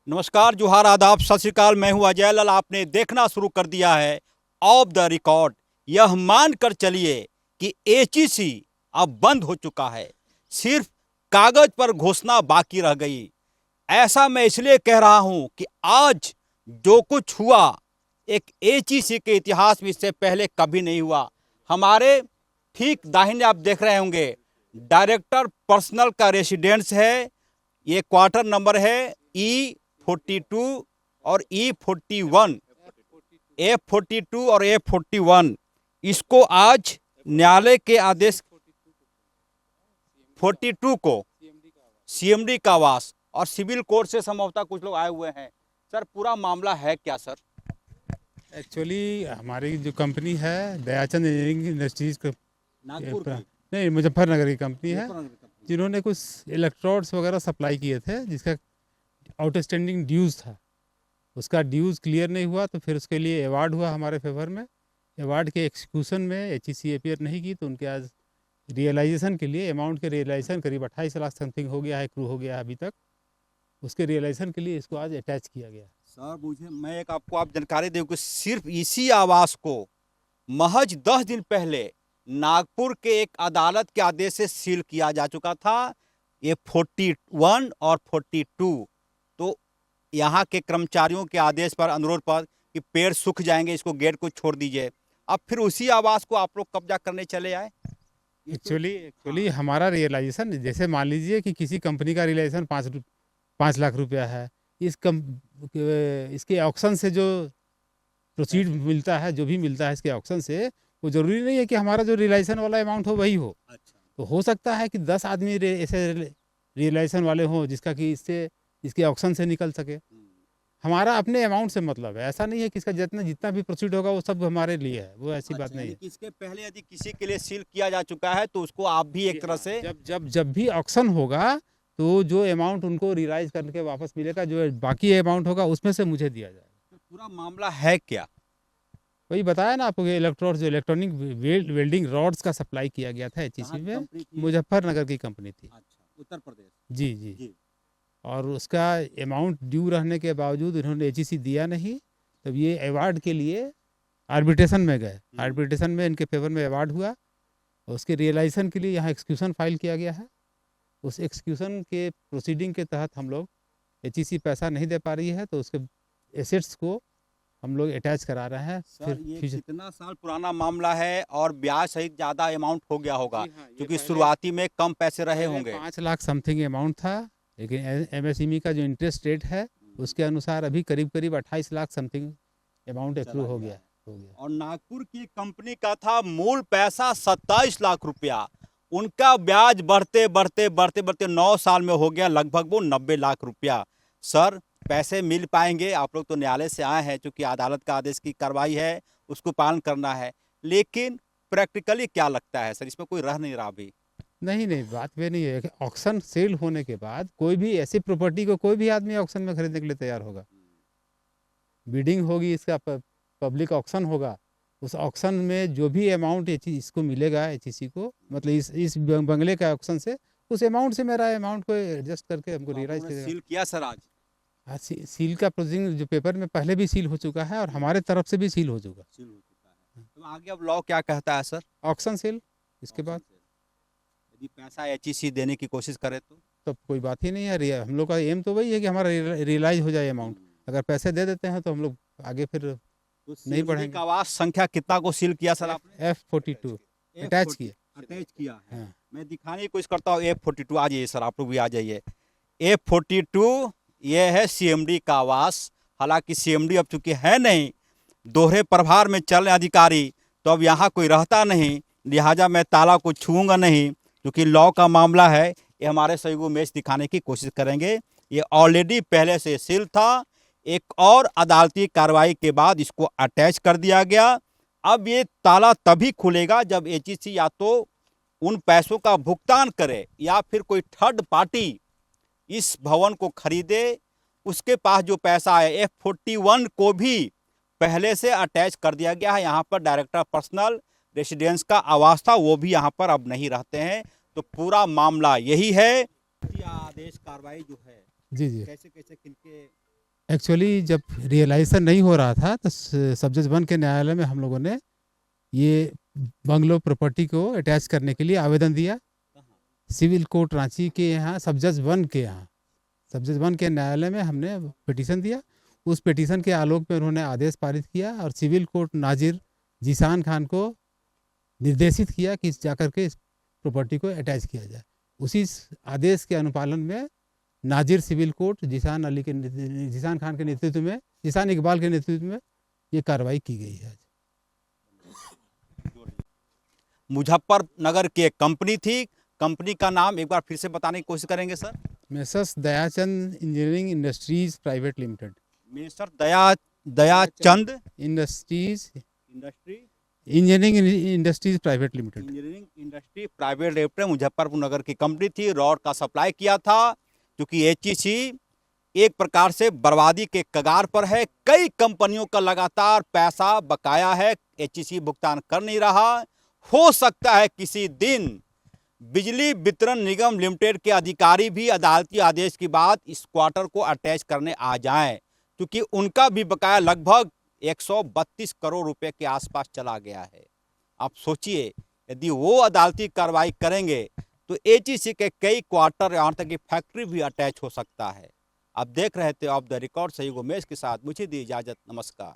नमस्कार, जोहार, आदाब, सत श्री अकाल। मैं हूं अजय लाल। आपने देखना शुरू कर दिया है ऑफ द रिकॉर्ड। यह मानकर चलिए कि एचईसी अब बंद हो चुका है, सिर्फ कागज पर घोषणा बाकी रह गई। ऐसा मैं इसलिए कह रहा हूं कि आज जो कुछ हुआ एक एचईसी के इतिहास में इससे पहले कभी नहीं हुआ। हमारे ठीक दाहिने आप देख रहे होंगे डायरेक्टर पर्सनल का रेसिडेंस है। ये क्वार्टर नंबर है E42 और E41, F42 और F41। इसको आज न्यायालय के आदेश 42 को सीएमडी का आवास और सिविल कोर्ट से संभवतः कुछ लोग आए हुए हैं। सर, पूरा मामला है क्या सर? एक्चुअली हमारी जो कंपनी है दयाचंद इंजीनियरिंग इंडस्ट्रीज नागपुर की? नहीं, मुजफ्फरनगर की कंपनी है, मुजफ्फरनगर की। जिन्होंने कुछ इलेक्ट्रोड्स वगैरह सप्लाई किए थे, जिसका आउटस्टैंडिंग ड्यूज़ था। उसका ड्यूज़ क्लियर नहीं हुआ तो फिर उसके लिए अवार्ड हुआ हमारे फेवर में। अवार्ड के एक्सक्यूशन में एचईसी अपीयर नहीं की, तो उनके आज रियलाइजेशन के लिए अमाउंट के रियलाइजेशन करीब 28 लाख समथिंग हो गया है, क्रू हो गया है अभी तक। उसके रियलाइजेशन के लिए इसको आज अटैच किया गया। सर, मुझे मैं एक आपको आप जानकारी दूं कि सिर्फ इसी आवास को महज 10 दिन पहले नागपुर के एक अदालत के आदेश से सील किया जा चुका था। ये 41 और 42 तो यहाँ के कर्मचारियों के आदेश पर, अनुरोध पर कि पेड़ सूख जाएंगे, इसको गेट को छोड़ दीजिए। अब फिर उसी आवास को आप लोग कब्जा करने चले आए। एक्चुअली हमारा रियलाइजेशन, जैसे मान लीजिए कि किसी कंपनी का रियलाइजेशन 5 लाख रुपया है, इसके ऑक्शन से जो प्रोसीड मिलता है, जो भी मिलता है इसके ऑक्शन से, वो जरूरी नहीं है कि हमारा जो रियलाइजेशन वाला अमाउंट हो वही हो। अच्छा। तो हो सकता है कि 10 आदमी ऐसे रियलाइजेशन वाले हों जिसका कि इसके ऑक्शन से निकल सके। हमारा अपने अमाउंट से मतलब है, ऐसा नहीं है कि इसका जितना भी प्रोसीड होगा वो सब हमारे लिए है, वो ऐसी बात नहीं है। इसके पहले यदि किसी के लिए सील किया जा चुका है तो उसको आप भी एक तरह से जब भी ऑक्शन होगा तो जो अमाउंट उनको रियलाइज करके वापस मिलेगा, जो बाकी अमाउंट होगा उसमें से मुझे दिया जाएगा। तो पूरा मामला है क्या? वही बताया ना आपको, इलेक्ट्रोड जो इलेक्ट्रॉनिक वेल्डिंग रॉड्स का सप्लाई किया गया था एचईसी में, मुजफ्फरनगर की कंपनी थी। अच्छा, उत्तर प्रदेश। जी। और उसका अमाउंट ड्यू रहने के बावजूद इन्होंने एचईसी दिया नहीं, तब ये अवार्ड के लिए आर्बिट्रेशन में गए। आर्बिट्रेशन में इनके फेवर में अवार्ड हुआ, और उसके रियलाइजेशन के लिए यहाँ एक्सक्यूशन फाइल किया गया है। उस एक्सक्यूशन के प्रोसीडिंग के तहत हम लोग, एचईसी पैसा नहीं दे पा रही है तो उसके एसेट्स को हम लोग अटैच करा रहे हैं। सर, ये कितना साल पुराना मामला है और ब्याज सहित ज्यादा अमाउंट हो गया होगा, क्योंकि शुरुआती में कम पैसे रहे होंगे। 5 लाख समथिंग अमाउंट था, लेकिन एमएसएमई का जो इंटरेस्ट रेट है उसके अनुसार अभी करीब 28 लाख समथिंग अमाउंट एक्रू हो गया। और नागपुर की कंपनी का था मूल पैसा 27 लाख रुपया। उनका ब्याज बढ़ते बढ़ते बढ़ते बढ़ते 9 साल में हो गया लगभग वो 90 लाख रुपया। सर, पैसे मिल पाएंगे? आप लोग तो न्यायालय से आए हैं, चूंकि अदालत का आदेश की कार्रवाई है, उसको पालन करना है, लेकिन प्रैक्टिकली क्या लगता है सर, इसमें कोई रह नहीं रहा अभी? नहीं, बात वे नहीं है कि ऑक्शन सेल होने के बाद कोई भी ऐसी प्रॉपर्टी को कोई भी आदमी ऑक्शन में खरीदने के लिए तैयार होगा। बिडिंग होगी, इसका पब्लिक ऑक्शन होगा। उस ऑक्शन में जो भी अमाउंट इसको मिलेगा एचईसी को, मतलब इस बंगले का ऑक्शन से, उस अमाउंट से मेरा अमाउंट को एडजस्ट करके हमको रियलाइज सील किया सर आज? हाँ, सील का प्रोसीडिंग जो पेपर में पहले भी सील हो चुका है और हमारे तरफ से भी सील हो चुका है। तो आगे अब लॉ क्या कहता है सर? Auction cell. इसके बाद यदि पैसा एचईसी देने की कोशिश करे तो कोई बात ही नहीं है। हम लोग का एम तो वही है कि हमारा रियलाइज हो जाए अमाउंट। अगर पैसे दे देते हैं तो हम लोग आगे फिर नहीं बढ़ेंगे। आवास संख्या कितना को सील किया सर आपने? F42 अटैच किया। हाँ। मैं दिखाने की कोशिश करता हूँ। F42 आ जाइए सर, आप लोग भी आ जाइए। F42 ये है सीएमडी का आवास। हालांकि सीएमडी अब चूंकि है नहीं, दोहरे प्रभार में चल रहे अधिकारी, तो अब यहाँ कोई रहता नहीं, लिहाजा मैं ताला को छूऊंगा नहीं, क्योंकि लॉ का मामला है। ये हमारे सही को मैच दिखाने की कोशिश करेंगे। ये ऑलरेडी पहले से सील था, एक और अदालती कार्रवाई के बाद इसको अटैच कर दिया गया। अब ये ताला तभी खुलेगा जब एचईसी या तो उन पैसों का भुगतान करे या फिर कोई थर्ड पार्टी इस भवन को खरीदे। उसके पास जो पैसा है, F41 को भी पहले से अटैच कर दिया गया है। यहाँ पर डायरेक्टर पर्सनल रेसिडेंस का आवास था, वो भी यहाँ पर अब नहीं रहते हैं। तो पूरा मामला यही है। आदेश कार्रवाई जो है, जी कैसे कैसे किनके एक्चुअली जब रियलाइजेशन नहीं हो रहा था तो सब जज 1 के न्यायालय में हम लोगों ने ये बंगलो प्रॉपर्टी को अटैच करने के लिए आवेदन दिया। सिविल कोर्ट रांची के यहाँ सब जज 1 के यहाँ, सब जज 1 के न्यायालय में हमने पिटीशन दिया। उस पिटीशन के आलोक में उन्होंने आदेश पारित किया और सिविल कोर्ट नाजिर जीशान खान को निर्देशित किया कि जाकर के इस प्रॉपर्टी को अटैच किया जाए। उसी आदेश के अनुपालन में नाजिर सिविल कोर्ट जीशान खान के नेतृत्व में, जीशान इकबाल के नेतृत्व में ये कार्रवाई की गई है। मुजफ्फरनगर की एक कंपनी थी, कंपनी का नाम एक बार फिर से बताने की कोशिश करेंगे sir. Messrs Dayachand engineering industries private limited. Mister Dayachand industries industry engineering industries private limited. Engineering industry private limited Muzaffarpur नगर की कंपनी थी। रॉड का सप्लाई किया था, क्योंकि एचईसी एक प्रकार से बर्बादी के कगार पर है। कई कंपनियों का लगातार पैसा बकाया है, एचईसी भुगतान कर नहीं रहा। हो सकता है किसी दिन बिजली वितरण निगम लिमिटेड के अधिकारी भी अदालती आदेश के बाद इस क्वार्टर को अटैच करने आ जाएं, क्योंकि उनका भी बकाया लगभग 132 करोड़ रुपए के आसपास चला गया है। आप सोचिए, यदि वो अदालती कार्रवाई करेंगे तो एचईसी के कई क्वार्टर, यहाँ तक कि फैक्ट्री भी अटैच हो सकता है। आप देख रहे थे ऑफ द रिकॉर्ड, सही उमेश के साथ मुझे दी इजाजत, नमस्कार।